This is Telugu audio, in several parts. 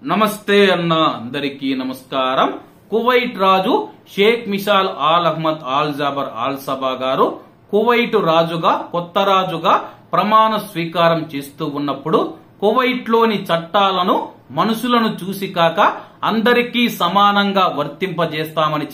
నమస్తే అన్న అందరికీ నమస్కారం. కువైట్ రాజు Sheikh Mishal Al Ahmad Al Jaber Al Sabah గారు కువైట్ రాజుగా కొత్త రాజుగా ప్రమాణ స్వీకారం చేస్తూ ఉన్నప్పుడు కువైట్ లోని చట్టాలను మనుషులను చూసి కాక అందరికీ సమానంగా వర్తింపజేయాలని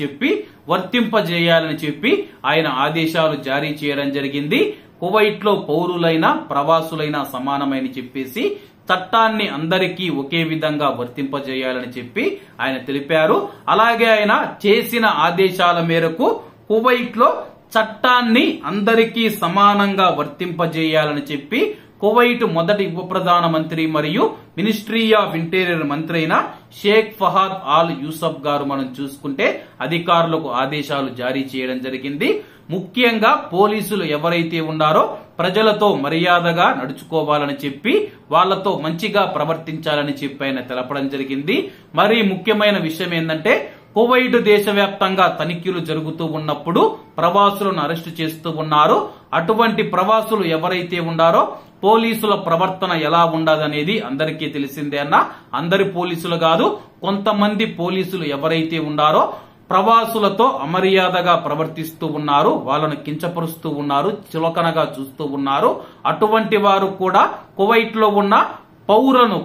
చెప్పి ఆయన ఆదేశాలు జారీ చేయడం జరిగింది. కువైట్ లో పౌరులైన ప్రవాసులైన సమానమని చెప్పేసి చట్టాన్ని అందరికీ ఒకే విధంగా వర్తింపజేయాలని చెప్పి ఆయన తెలిపారు. అలాగే ఆయన చేసిన ఆదేశాల మేరకు కువైట్ లో చట్టాన్ని అందరికీ సమానంగా వర్తింపజేయాలని చెప్పి కువైట్ మొదటి ఉప ప్రధాన మంత్రి మరియు మినిస్ట్రీ ఆఫ్ ఇంటీరియర్ మంత్రి అయిన షేక్ ఫహాద్ ఆల్ యూసఫ్ గారు మనం చూసుకుంటే అధికారులకు ఆదేశాలు జారీ చేయడం జరిగింది. ముఖ్యంగా పోలీసులు ఎవరైతే ఉన్నారో ప్రజలతో మర్యాదగా నడుచుకోవాలని చెప్పి వాళ్లతో మంచిగా ప్రవర్తించాలని చెప్పి ఆయన తెలపడం జరిగింది. మరి ముఖ్యమైన విషయం ఏంటంటే కువైట్ దేశవ్యాప్తంగా తనిఖీలు జరుగుతూ ఉన్నప్పుడు ప్రవాసులను అరెస్టు చేస్తూ ఉన్నారు. అటువంటి ప్రవాసులు ఎవరైతే ఉన్నారో పోలీసుల ప్రవర్తన ఎలా ఉండదనేది అందరికీ తెలిసిందే అన్న. అందరి పోలీసులు కాదు, కొంతమంది పోలీసులు ఎవరైతే ఉన్నారో ప్రవాసులతో అమర్యాదగా ప్రవర్తిస్తూ ఉన్నారు, వాళ్ళను కించపరుస్తూ ఉన్నారు, చులకనగా చూస్తూ ఉన్నారు. అటువంటి వారు కూడా కువైట్ లో ఉన్న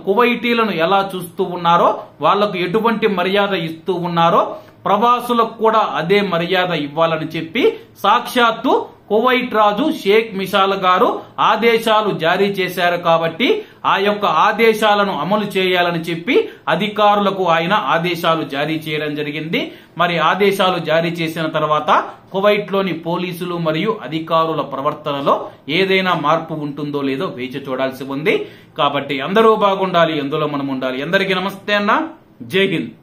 కువైటీలను ఎలా చూస్తూ ఉన్నారో వాళ్లకు ఎటువంటి మర్యాద ఇస్తూ ఉన్నారో ప్రవాసులకు కూడా అదే మర్యాద ఇవ్వాలని చెప్పి సాక్షాత్తు కువైట్ రాజు షేక్ మిషాల్ గారు ఆదేశాలు జారీ చేశారు. కాబట్టి ఆ యొక్క ఆదేశాలను అమలు చేయాలని చెప్పి అధికారులకు ఆయన ఆదేశాలు జారీ చేయడం జరిగింది. మరి ఆదేశాలు జారీ చేసిన తర్వాత కువైట్ లోని పోలీసులు మరియు అధికారుల ప్రవర్తనలో ఏదైనా మార్పు ఉంటుందో లేదో వేచి చూడాల్సి ఉంది. కాబట్టి అందరూ బాగుండాలి, అందులో మనం ఉండాలి. అందరికీ నమస్తే అన్న. జై హింద్.